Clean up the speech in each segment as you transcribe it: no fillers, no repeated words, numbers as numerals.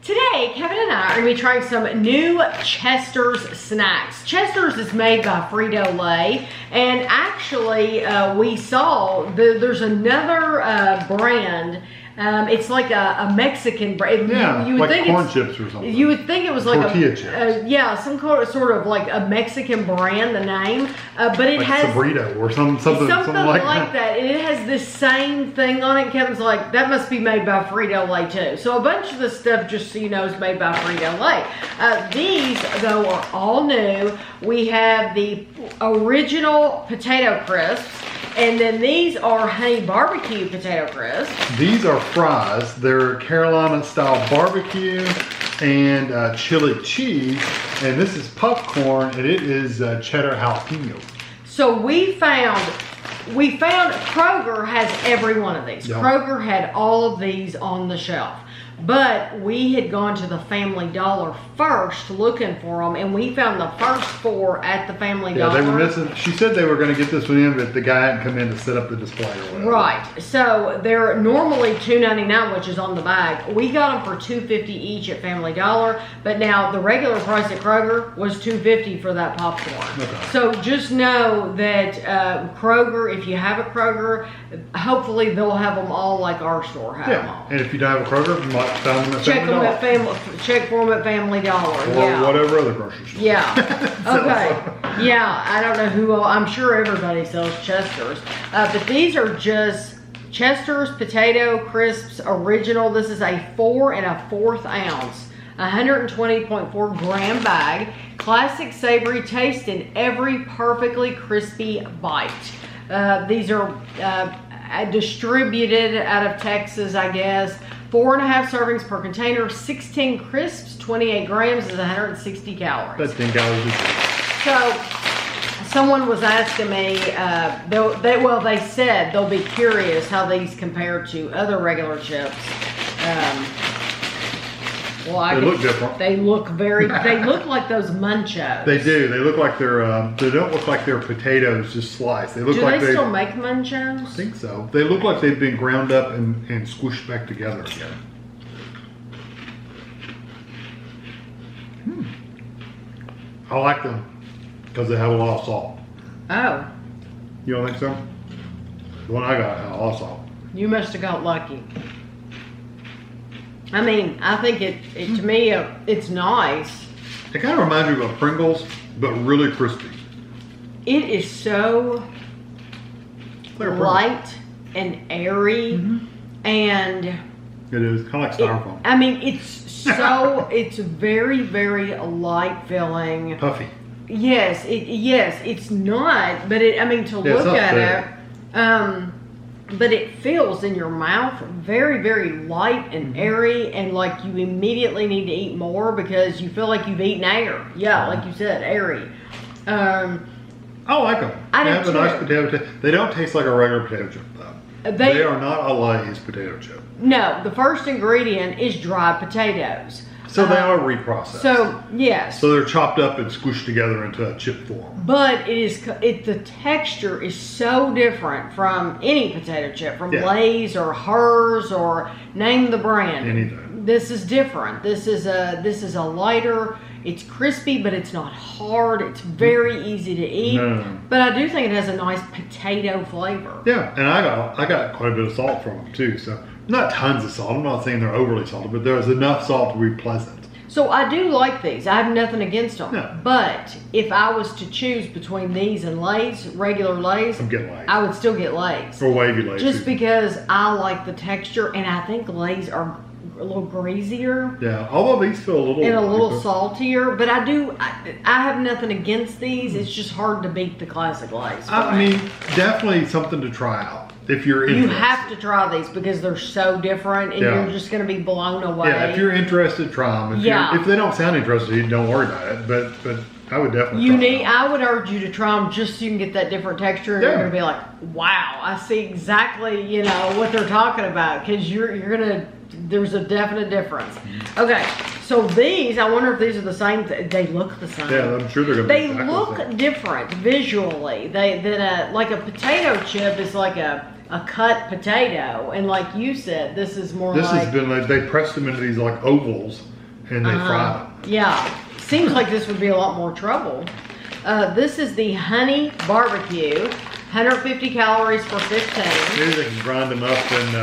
Today, Kevin and I are going to be trying some new Chester's snacks. Chester's is made by Frito-Lay, and actually we saw there's another brand. It's like a Mexican brand. Yeah, you would like think corn chips or something. You would think it was like tortilla chips. Yeah, some sort of like a Mexican brand, the name, but it like has Sabrito or something like that. And it has this same thing on it. Kevin's like, that must be made by Frito-Lay too. So a bunch of the stuff, just so you know, is made by Frito-Lay. These though are all new. We have the original potato crisps. And then these are honey barbecue potato crisps. These are fries. They're Carolina style barbecue and chili cheese. And this is popcorn, and it is cheddar jalapeno. So we found Kroger has every one of these. Yeah. Kroger had all of these on the shelf. But we had gone to the Family Dollar first looking for them, and we found the first 4 at the Family Dollar. Yeah, they were missing. She said they were going to get this one in, but the guy hadn't come in to set up the display or whatever. Right. So they're normally $2.99, which is on the bag. We got them for $2.50 each at Family Dollar, but now the regular price at Kroger was $2.50 for that popcorn. Okay. So just know that Kroger, if you have a Kroger, hopefully they'll have them all like our store have them all. And if you don't have a Kroger, you might find them at Check Family Dollar. Check for them at Family Dollar. Or whatever other grocery store. Yeah. Okay. Yeah, I don't know who. I'm sure everybody sells Chester's, but these are just Chester's Potato Crisps Original. This is a 4 1/4 ounce, 120.4 gram bag. Classic savory taste in every perfectly crispy bite. These are distributed out of Texas, I guess. 4 1/2 servings per container, 16 crisps, 28 grams is 160 calories. That's 10 calories. So, someone was asking me, they said they'll be curious how these compare to other regular chips. They look different. They look they look like those Munchos. They do. They look like they're, they don't look like they're potatoes just sliced. They look like they still make Munchos? I think so. They look like they've been ground up and squished back together again. I like them because they have a lot of salt. Oh. You don't think so? The one I got had a lot of salt. You must have got lucky. I mean, I think to me, it's nice. It kind of reminds me of a Pringles, but really crispy. It is so light and airy, and it is kind of like styrofoam. I mean, it's so it's very, very light feeling. Puffy. Yes, it's not, but I mean, to look at it, but it feels in your mouth very, very light and airy, and like you immediately need to eat more because you feel like you've eaten air. Yeah, like you said, airy. I like them. They have a nice potato chip. They don't taste like a regular potato chip though. They are not a Lay's potato chip. No, the first ingredient is dried potatoes. So they are reprocessed. So yes. So they're chopped up and squished together into a chip form. But the texture is so different from any potato chip, from Lay's or Hers or name the brand. Anything. This is different. This is a lighter. It's crispy, but it's not hard. It's very easy to eat. No. But I do think it has a nice potato flavor. Yeah, and I got quite a bit of salt from them too. So not tons of salt. I'm not saying they're overly salted, but there's enough salt to be pleasant. So I do like these. I have nothing against them. No. But if I was to choose between these and Lay's, regular Lay's, I'm getting Lay's. I would still get Lay's. Or wavy Lay's. Just because I like the texture, and I think Lay's are a little greasier. Yeah, although these feel a little... And a little saltier. But I have nothing against these. It's just hard to beat the classic Lay's. I mean, definitely something to try out. If you're interested. You have to try these because they're so different, and you're just going to be blown away. Yeah, if you're interested, try them. If they don't sound interested, don't worry about it. But I would definitely try them. I would urge you to try them just so you can get that different texture, and you're going to be like, wow, I see exactly, what they're talking about, because you're going to, there's a definite difference. Okay, so these, I wonder if these are the same. They look the same. Yeah, I'm sure they're going to be They look different visually. Like a potato chip is like a cut potato, and like you said, this is more this has been like, they pressed them into these like ovals and they fry them. Yeah, seems like this would be a lot more trouble. This is the honey barbecue, 150 calories for 15. Maybe they can grind them up in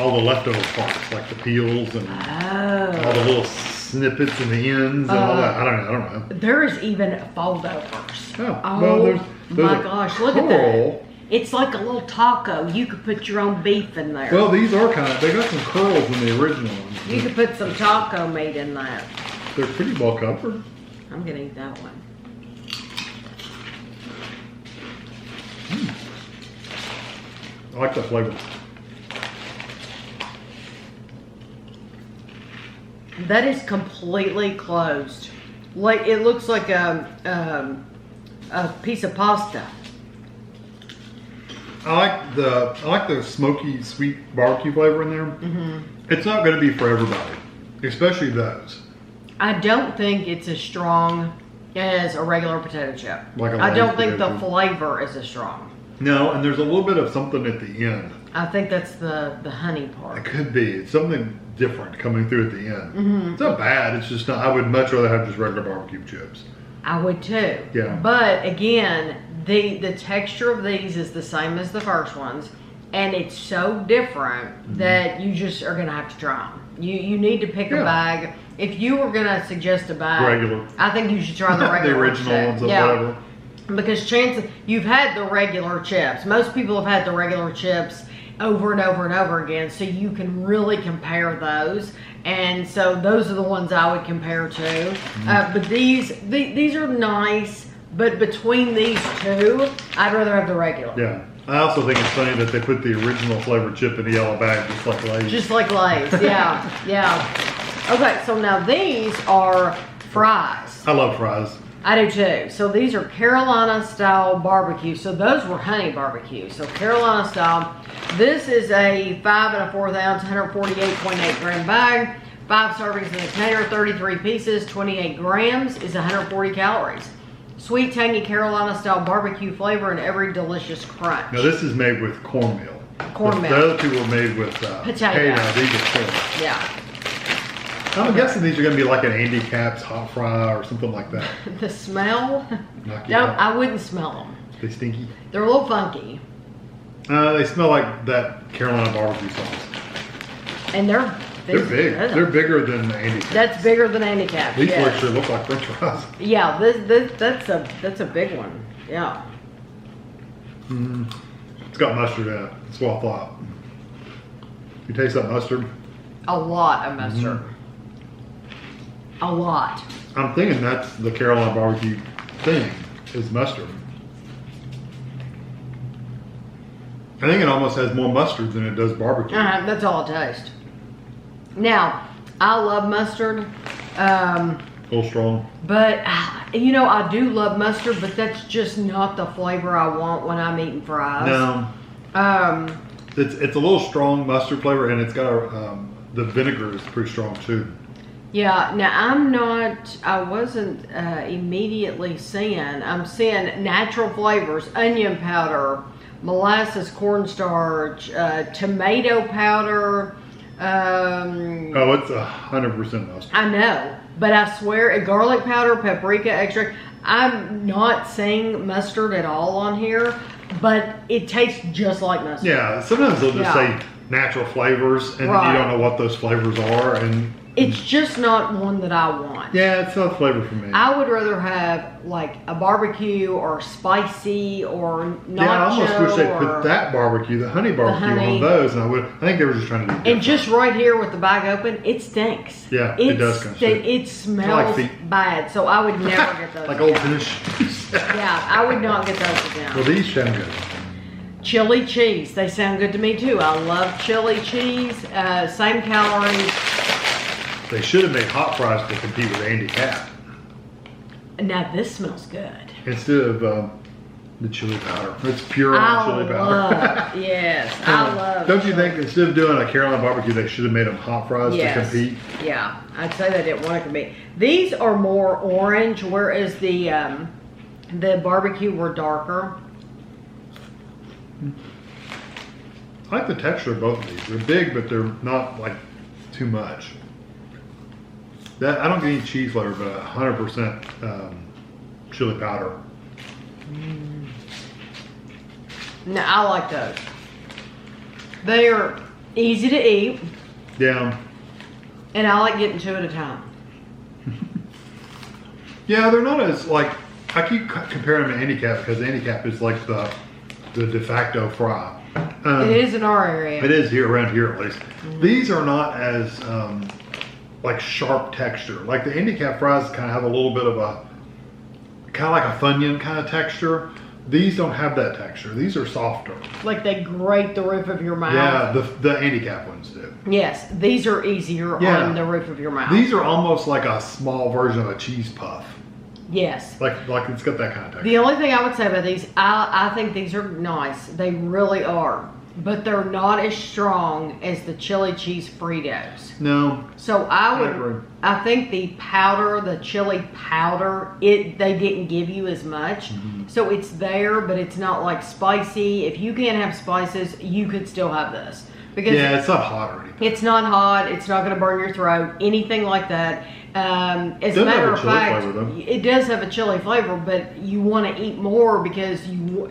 all the leftover parts, like the peels and all the little snippets and the ends and all that. I don't know. There is even foldovers. Oh, well, there's my gosh, look at that. It's like a little taco. You could put your own beef in there. Well, these are they got some curls in the original ones. You could put some taco meat in that. They're pretty well covered. I'm gonna eat that one. I like the flavor. That is completely closed. Like it looks like a piece of pasta. I like the smoky, sweet barbecue flavor in there. Mm-hmm. It's not going to be for everybody, especially those. I don't think it's as strong as a regular potato chip. I don't think the flavor is as strong. No, and there's a little bit of something at the end. I think that's the honey part. It could be. It's something different coming through at the end. Mm-hmm. It's not bad. It's just not. I would much rather have just regular barbecue chips. I would too. Yeah. But again, the texture of these is the same as the first ones, and it's so different that you just are gonna have to try them. You need to pick a bag. If you were gonna suggest a bag, regular, I think you should try the regular. The original ones or whatever. Because chances you've had the regular chips. Most people have had the regular chips over and over and over again, so you can really compare those. And so those are the ones I would compare to. But these are nice. But between these two, I'd rather have the regular. Yeah. I also think it's funny that they put the original flavored chip in the yellow bag, just like Lay's. Just like Lay's, yeah. Okay, so now these are fries. I love fries. I do too. So these are Carolina style barbecue. So those were honey barbecue. So Carolina style. This is a 5 1/4 ounce, 148.8 gram bag. 5 servings in a container, 33 pieces, 28 grams is 140 calories. Sweet, tangy Carolina style barbecue flavor and every delicious crunch. Now this is made with cornmeal. Cornmeal. The other two were made with potato. These are corn. Yeah. I'm guessing these are going to be like an Andy Capp's hot fry or something like that. The smell? Knock you out. I wouldn't smell them. They stinky? They're a little funky. They smell like that Carolina barbecue sauce. And they're big. They're bigger than the Andy Capp's. That's bigger than Andy Capp's. These actually look like French fries. Yeah, that's a big one. Yeah. It's got mustard in it. That's what I thought. You taste that mustard? A lot of mustard. A lot. I'm thinking that's the Carolina barbecue thing, is mustard. I think it almost has more mustard than it does barbecue. That's all I taste. Now, I love mustard. A little strong. But, you know, I do love mustard, but that's just not the flavor I want when I'm eating fries. No. It's a little strong mustard flavor, and it's got the vinegar is pretty strong too. Yeah, now I wasn't immediately seeing, I'm seeing natural flavors, onion powder, molasses, cornstarch, tomato powder. It's 100% mustard. I know, but I swear, garlic powder, paprika extract. I'm not seeing mustard at all on here, but it tastes just like mustard. Yeah, sometimes they'll just say natural flavors, and then you don't know what those flavors are, and it's just not one that I want. Yeah, it's not a flavor for me. I would rather have like a barbecue or spicy or nacho. Yeah, I almost wish they put that barbecue, the honey barbecue, on those, and I think they were just trying to do different. And just right here with the bag open, it stinks. Yeah, it does kind of stink. It smells bad, so I would never get those. Like old tennis shoes. Yeah, I would not get those again. Well, these sound good. Chili cheese, they sound good to me too. I love chili cheese. Same calories. They should have made hot fries to compete with Andy Capp. Now this smells good. Instead of the chili powder. It's pure chili powder. Yes, I love Don't you think instead of doing a Carolina barbecue, they should have made them hot fries to compete? Yeah, I'd say they didn't want to compete. These are more orange, whereas the barbecue were darker. I like the texture of both of these. They're big, but they're not like too much. That I don't get any cheese flavor, but 100% chili powder. No, I like those. They are easy to eat. Yeah. And I like getting two at a time. Yeah, they're not as like, I keep comparing them to handicap because handicap is like the de facto fry. It is in our area. It is here, around here at least. These are not as like sharp texture. Like the handicap fries kind of have a little bit of a, kind of like a Funyun kind of texture. These don't have that texture. These are softer. Like they grate the roof of your mouth. Yeah, the handicap ones do. Yes, these are easier on the roof of your mouth. These are almost like a small version of a cheese puff. Yes. Like it's got that kind of texture. The only thing I would say about these, I think these are nice. They really are. But they're not as strong as the chili cheese Fritos. No. So I think the powder, the chili powder, they didn't give you as much. So it's there, but it's not like spicy. If you can't have spices, you could still have this. Because yeah, it's not hot or anything. It's not hot. It's not going to burn your throat. Anything like that. As a matter of fact, it does have a chili flavor, but you want to eat more because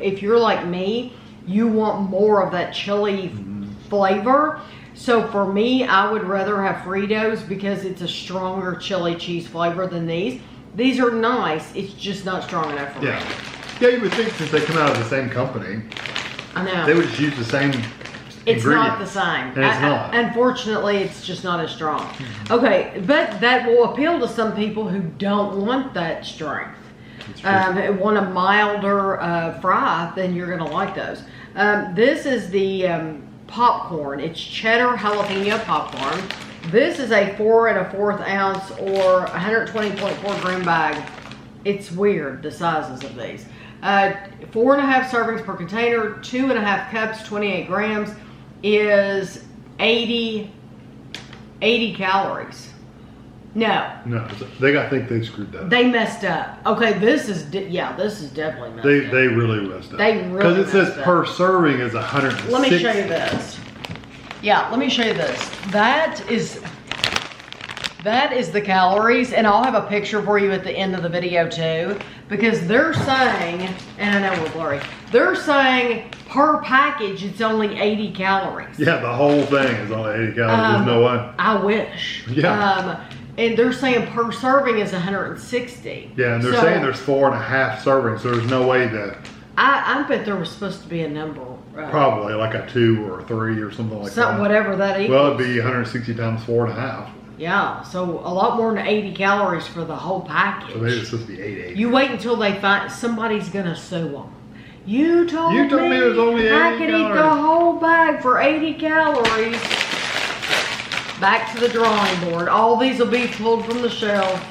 if you're like me, you want more of that chili flavor. So for me, I would rather have Fritos because it's a stronger chili cheese flavor than these. These are nice. It's just not strong enough for me. Yeah, you would think since they come out of the same company, I know they would just use the same. It's not the same. And it's not. Unfortunately, it's just not as strong. Okay, but that will appeal to some people who don't want that strength. Want a milder fry, then you're going to like those. This is the popcorn. It's cheddar jalapeno popcorn. This is a 4 1/4 ounce or 120.4 gram bag. It's weird, the sizes of these. 4.5 servings per container, 2.5 cups, 28 grams, is 80 calories. No. I think they screwed that up. They messed up. Okay, this is definitely messed up. They really messed up. They really because it says per serving is 106. Let me show you this. Yeah, let me show you this. That is the calories, and I'll have a picture for you at the end of the video too, because they're saying, and I know we're blurry, they're saying per package it's only 80 calories. Yeah, the whole thing is only 80 calories. There's no way. I wish. Yeah. And they're saying per serving is 160. Yeah, and they're saying there's 4.5 servings, so there's no way that. I bet there was supposed to be a number. Probably like a 2 or a 3 or something like that. Whatever that equals. Well, it'd be 160 times 4.5. Yeah, so a lot more than 80 calories for the whole package. So maybe it's supposed to be 880. You wait until they find somebody's gonna sue them. You told me there's only 80 I could eat the whole bag for 80 calories. Back to the drawing board. All these will be pulled from the shelf.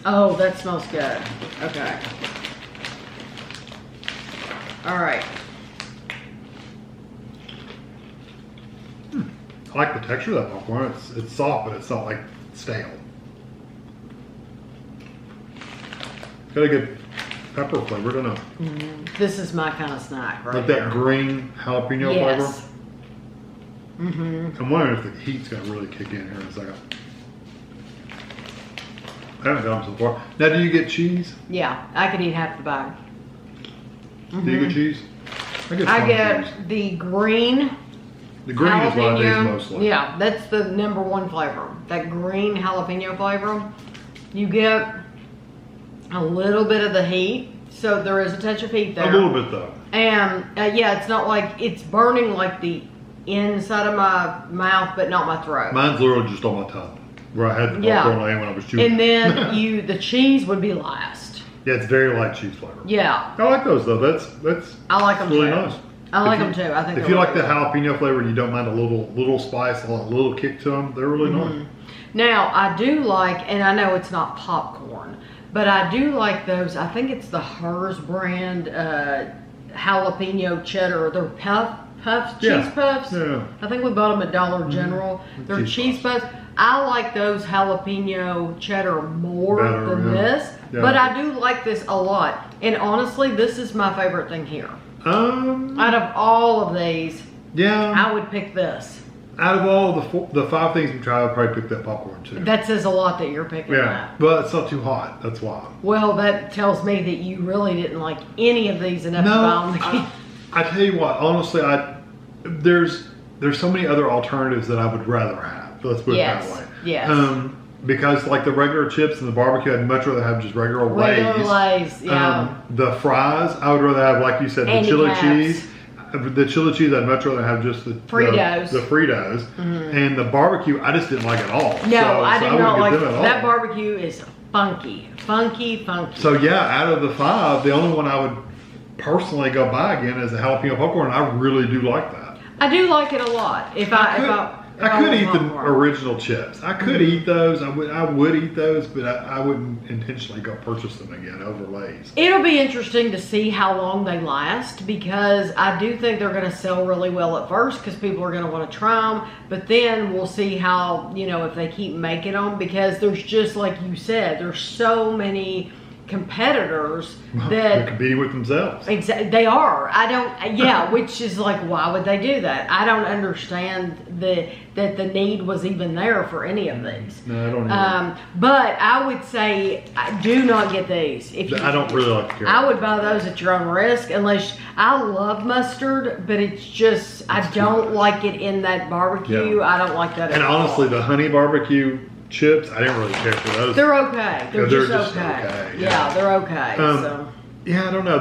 Oh, that smells good. Okay. All right. I like the texture of that popcorn. It's soft, but it's not like stale. It's got a good pepper flavor, doesn't it? This is my kind of snack, right? Like that green jalapeno flavor. Mm-hmm. I'm wondering if the heat's gonna really kick in here in a second. I haven't done them so far. Now, do you get cheese? Yeah, I could eat half the bag. Do you get cheese? I get cheese. the green. The green is what I use mostly. Yeah, that's the #1 flavor. That green jalapeno flavor. You get a little bit of the heat, so there is a touch of heat there. A little bit though. And yeah, it's not like it's burning like the inside of my mouth, but not my throat. Mine's literally just on my tongue, where I had the popcorn laying when I was chewing. And then the cheese would be last. Yeah, it's very light cheese flavor. Yeah. I like those though. That's I like them really too. nice. I like them too. I think if you like the jalapeno flavor and you don't mind a little spice, a little kick to them, they're really nice. Now I do like, and I know it's not popcorn, but I do like those. I think it's the Hers brand jalapeno cheddar. They're puffs, cheese puffs. Yeah. I think we bought them at Dollar General. They're cheese puffs. I like those jalapeno cheddar more than this, but I do like this a lot. And honestly, this is my favorite thing here. Out of all of these, I would pick this. Out of all the 5 things we tried, I'd probably pick that popcorn too. That says a lot that you're picking that. But it's not too hot. That's why. Well, that tells me that you really didn't like any of these enough to buy them. I tell you what, honestly, there's so many other alternatives that I would rather have. Let's put it that way. Yes. Because like the regular chips and the barbecue, I'd much rather have just regular Lay's. Yeah. The fries, I would rather have, like you said, the chili cheese. The chili cheese, I'd much rather have just the Fritos. The Fritos. Mm-hmm. And the barbecue, I just didn't like at all. No, I did not like that. Barbecue is funky. So yeah, out of the 5, the only one I would personally go buy again is the jalapeno popcorn. I really do like that. I do like it a lot. I could eat the original chips. I could eat those. I would eat those, but I wouldn't intentionally go purchase them again over Lay's. It'll be interesting to see how long they last, because I do think they're going to sell really well at first because people are going to want to try them. But then we'll see how, if they keep making them, because there's just, like you said, there's so many competitors that they're competing with themselves. Exactly, they are. Which is like, why would they do that? I don't understand that the need was even there for any of these. No, I don't either. But I would say, do not get these. I don't really like the carrot. I would buy those at your own risk, unless I love mustard, but it's just I don't like it in that barbecue. Yeah. I don't like that at all. And honestly, the honey barbecue chips, I didn't really care for those. They're okay. They're just okay. Yeah, they're okay. Yeah, I don't know.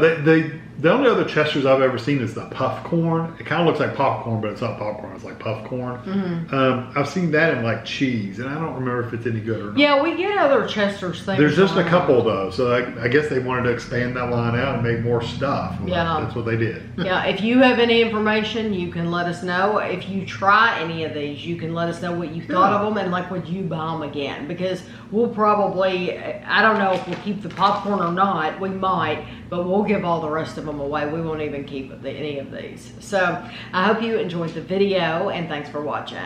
The only other Chesters I've ever seen is the puff corn. It kind of looks like popcorn, but it's not popcorn. It's like puff corn. Mm-hmm. I've seen that in like cheese, and I don't remember if it's any good or not. Yeah, we get other Chester's things. There's just a couple though, so I guess they wanted to expand that line out and make more stuff. Yeah, that's what they did. Yeah, if you have any information, you can let us know. If you try any of these, you can let us know what you thought of them and like would you buy them again, because we'll probably, I don't know if we'll keep the popcorn or not. We might, but we'll give all the rest of them away. We won't even keep any of these. So I hope you enjoyed the video, and thanks for watching.